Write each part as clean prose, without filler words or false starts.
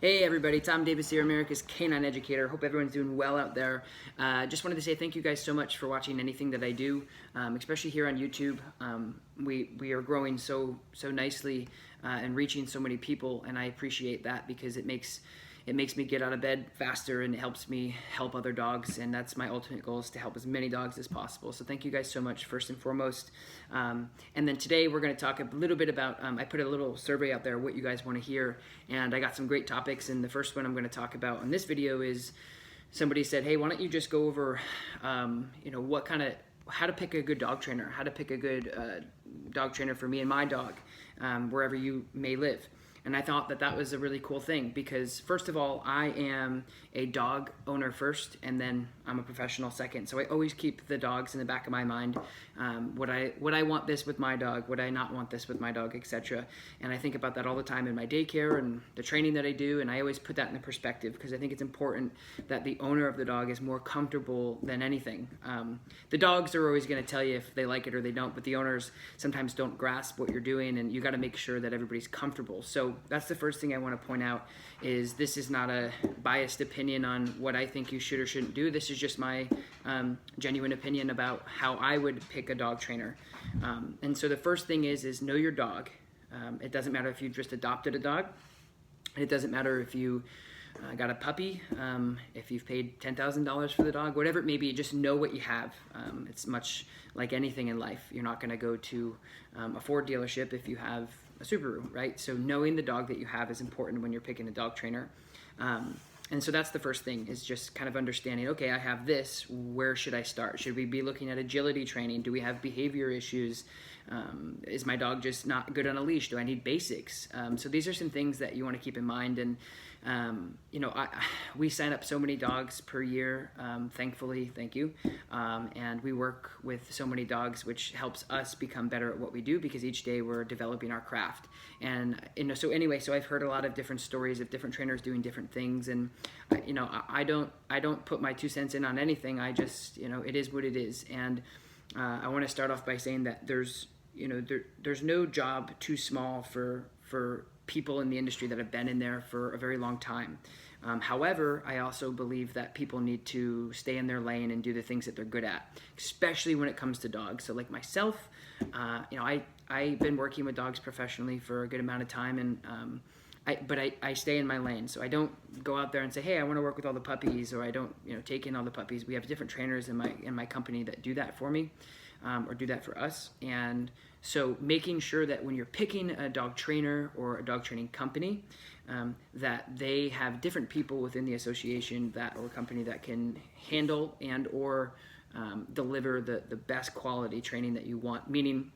Hey everybody, Tom Davis here, America's Canine Educator. Hope everyone's doing well out there. Just wanted to say thank you guys so much for watching anything that I do, especially here on YouTube. We are growing so nicely and reaching so many people, and I appreciate that because it makes me get out of bed faster and it helps me help other dogs, and that's my ultimate goal, is to help as many dogs as possible. So thank you guys so much first and foremost. And then today we're going to talk a little bit about, I put a little survey out there what you guys want to hear, and I got some great topics, and the first one I'm going to talk about in this video is somebody said, hey, why don't you just go over how to pick a good dog trainer, how to pick a good dog trainer for me and my dog, wherever you may live. And I thought that was a really cool thing because, first of all, I am a dog owner first, and then I'm a professional second. So I always keep the dogs in the back of my mind. Would I want this with my dog? Would I not want this with my dog, etc. And I think about that all the time in my daycare and the training that I do, and I always put that in perspective because I think it's important that the owner of the dog is more comfortable than anything. The dogs are always going to tell you if they like it or they don't, but the owners sometimes don't grasp what you're doing, and you got to make sure that everybody's comfortable. So that's the first thing I want to point out, is this is not a biased opinion on what I think you should or shouldn't do. This is just my genuine opinion about how I would pick a dog trainer. And so the first thing is know your dog. It doesn't matter if you just adopted a dog. It doesn't matter if you got a puppy, if you've paid $10,000 for the dog, whatever it may be. Just know what you have. It's much like anything in life. You're not going to go to a Ford dealership if you have a Subaru, right? So knowing the dog that you have is important when you're picking a dog trainer. And so that's the first thing, is just kind of understanding, okay, I have this, where should I start? Should we be looking at agility training? Do we have behavior issues? Is my dog just not good on a leash? Do I need basics? So these are some things that you want to keep in mind. And we sign up so many dogs per year, thankfully, thank you. And we work with so many dogs, which helps us become better at what we do, because each day we're developing our craft. And so I've heard a lot of different stories of different trainers doing different things, and I don't put my 2 cents in on anything. I just, it is what it is. And I want to start off by saying that there's no job too small for people in the industry that have been in there for a very long time. However, I also believe that people need to stay in their lane and do the things that they're good at, especially when it comes to dogs. So like myself, I've been working with dogs professionally for a good amount of time, and I stay in my lane. So I don't go out there and say, hey, I want to work with all the puppies, or I don't take in all the puppies. We have different trainers in my company that do that for me, or do that for us. And so making sure that when you're picking a dog trainer or a dog training company, that they have different people within the association or company that can handle and or deliver the best quality training that you want. Meaning,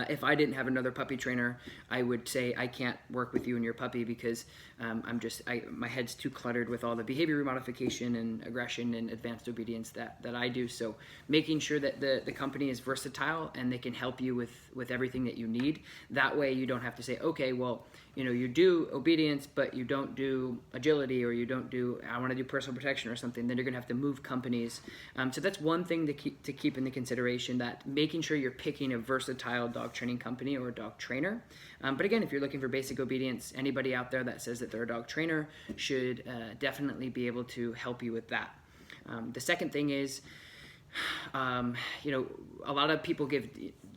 if I didn't have another puppy trainer, I would say I can't work with you and your puppy because my head's too cluttered with all the behavior modification and aggression and advanced obedience that I do. So making sure that the company is versatile and they can help you with everything that you need. That way you don't have to say, okay, well, you do obedience, but you don't do agility, or you don't do, I want to do personal protection or something. Then you're going to have to move companies. So that's one thing to keep in the consideration, that making sure you're picking a versatile dog training company or a dog trainer. But again, if you're looking for basic obedience, anybody out there that says that they're a dog trainer should definitely be able to help you with that. The second thing is, a lot of people give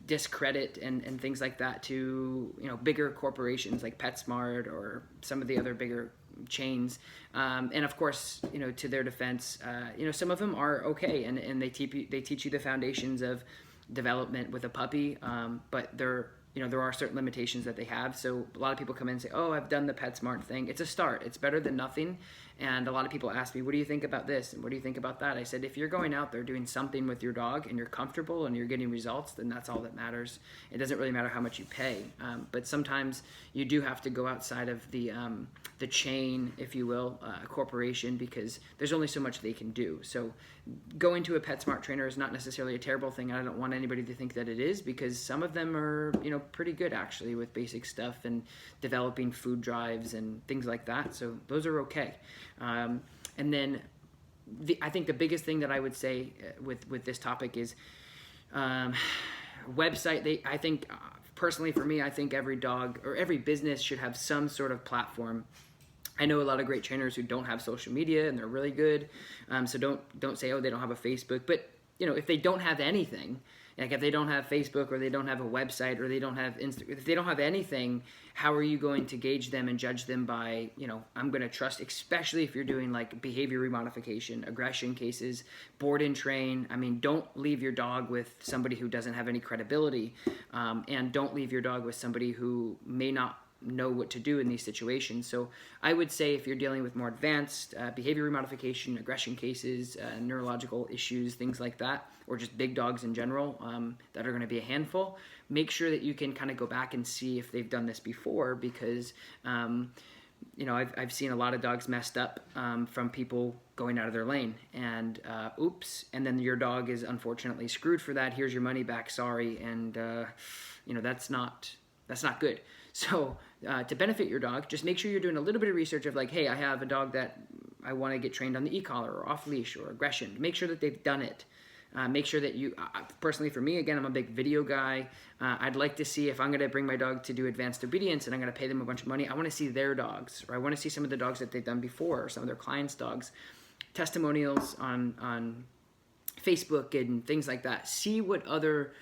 discredit and things like that to bigger corporations like PetSmart or some of the other bigger chains, and of course, to their defense, some of them are okay, and they teach you the foundations of development with a puppy, but there are certain limitations that they have. So a lot of people come in and say, oh, I've done the PetSmart thing. It's a start. It's better than nothing. And a lot of people ask me, what do you think about this? And what do you think about that? I said, if you're going out there doing something with your dog and you're comfortable and you're getting results, then that's all that matters. It doesn't really matter how much you pay. But sometimes you do have to go outside of the chain, if you will, corporation, because there's only so much they can do. So going to a PetSmart trainer is not necessarily a terrible thing. I don't want anybody to think that it is, because some of them are, pretty good actually with basic stuff and developing food drives and things like that. So those are okay. And then I think the biggest thing that I would say with this topic is website. I think personally for me, I think every dog or every business should have some sort of platform I know a lot of great trainers who don't have social media and they're really good. So don't say, oh, they don't have a Facebook. But if they don't have anything, like if they don't have Facebook or they don't have a website or they don't have if they don't have anything, how are you going to gauge them and judge them by, I'm going to trust, especially if you're doing like behavior remodification, aggression cases, board and train. I mean, don't leave your dog with somebody who doesn't have any credibility, and don't leave your dog with somebody who may not know what to do in these situations. So I would say if you're dealing with more advanced behavior remodification, aggression cases, neurological issues, things like that, or just big dogs in general that are going to be a handful, make sure that you can kind of go back and see if they've done this before, because I've seen a lot of dogs messed up from people going out of their lane, and oops, and then your dog is unfortunately screwed for that. Here's your money back, sorry, and that's not good. So to benefit your dog, just make sure you're doing a little bit of research of like, hey, I have a dog that I want to get trained on the e-collar or off leash or aggression. Make sure that they've done it. Make sure that you, personally for me, again, I'm a big video guy. I'd like to see, if I'm going to bring my dog to do advanced obedience and I'm going to pay them a bunch of money, I want to see their dogs, or I want to see some of the dogs that they've done before, or some of their clients' dogs, testimonials on Facebook and things like that. See what other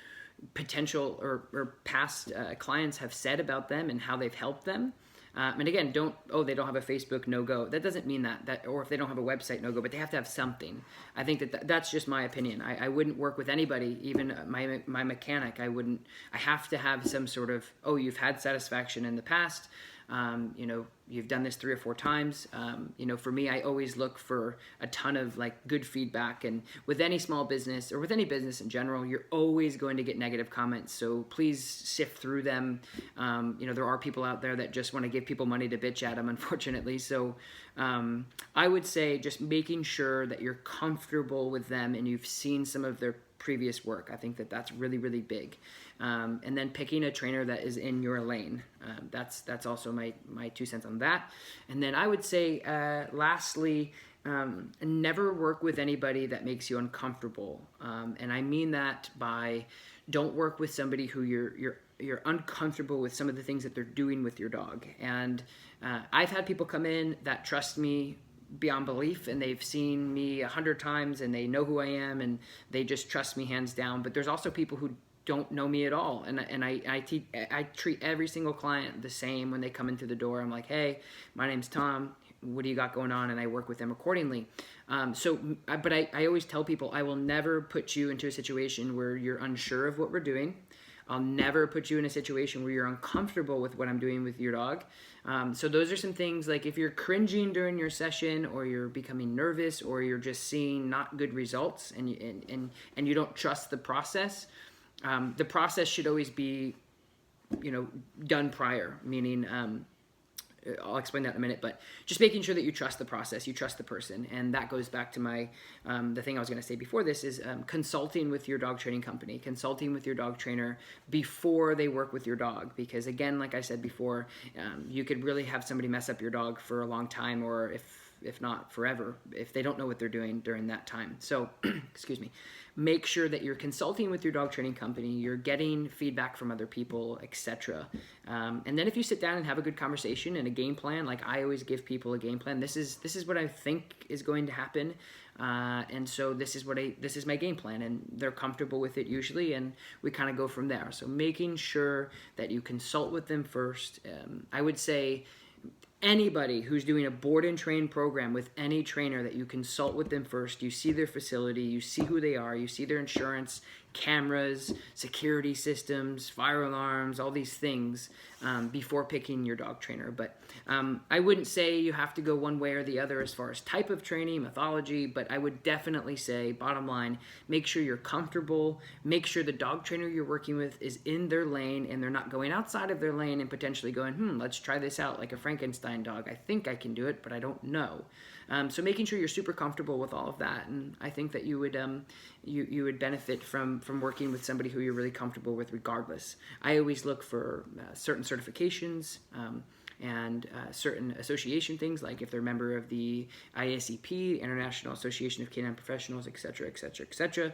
potential or past clients have said about them and how they've helped them. And again, they don't have a Facebook, no go. That doesn't mean that, or if they don't have a website, no go, but they have to have something. I think that's just my opinion. I wouldn't work with anybody, even my mechanic. I have to have some sort of, you've had satisfaction in the past. You've done this 3 or 4 times. For me, I always look for a ton of like good feedback, and with any small business or with any business in general, you're always going to get negative comments. So please sift through them. There are people out there that just want to give people money to bitch at them, unfortunately. So I would say just making sure that you're comfortable with them and you've seen some of their previous work. I think that's really, really big. And then picking a trainer that is in your lane. That's also my 2 cents on that. And then I would say, lastly, never work with anybody that makes you uncomfortable. And I mean that by, don't work with somebody who you're uncomfortable with some of the things that they're doing with your dog. And I've had people come in that trust me beyond belief, and they've seen me 100 times and they know who I am and they just trust me hands down. But there's also people who don't know me at all, and I treat every single client the same when they come in through the door. I'm like, hey, my name's Tom, what do you got going on? And I work with them accordingly. But I always tell people, I will never put you into a situation where you're unsure of what we're doing. I'll never put you in a situation where you're uncomfortable with what I'm doing with your dog. So those are some things, like if you're cringing during your session, or you're becoming nervous, or you're just seeing not good results, and you don't trust the process should always be, done prior, meaning, I'll explain that in a minute, but just making sure that you trust the process, you trust the person. And that goes back to the thing I was going to say before this is consulting with your dog training company, consulting with your dog trainer before they work with your dog. Because again, like I said before, you could really have somebody mess up your dog for a long time, or if not forever, if they don't know what they're doing during that time. So, excuse me. Make sure that you're consulting with your dog training company, you're getting feedback from other people, etc. And then if you sit down and have a good conversation and a game plan, like I always give people a game plan. This is what I think is going to happen, and so this is my game plan, and they're comfortable with it usually, and we kind of go from there. So making sure that you consult with them first. I would say, anybody who's doing a board and train program with any trainer, that you consult with them first. You see their facility, you see who they are, you see their insurance, cameras, security systems, fire alarms, all these things before picking your dog trainer. But I wouldn't say you have to go one way or the other as far as type of training, methodology, but I would definitely say, bottom line, make sure you're comfortable, make sure the dog trainer you're working with is in their lane and they're not going outside of their lane and potentially going, let's try this out like a Frankenstein dog. I think I can do it, but I don't know. So making sure you're super comfortable with all of that, and I think that you would benefit from working with somebody who you're really comfortable with regardless. I always look for certain certifications. and certain association things, like if they're a member of the IACP, International Association of Canine Professionals, etc., etc., etc.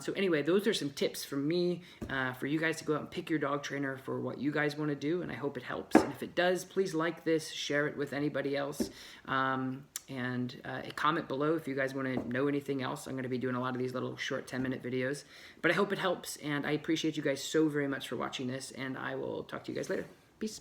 So anyway, those are some tips from me for you guys to go out and pick your dog trainer for what you guys want to do, and I hope it helps. And if it does, please like this, share it with anybody else, and comment below if you guys want to know anything else. I'm going to be doing a lot of these little short 10-minute videos, but I hope it helps, and I appreciate you guys so very much for watching this, and I will talk to you guys later. Peace.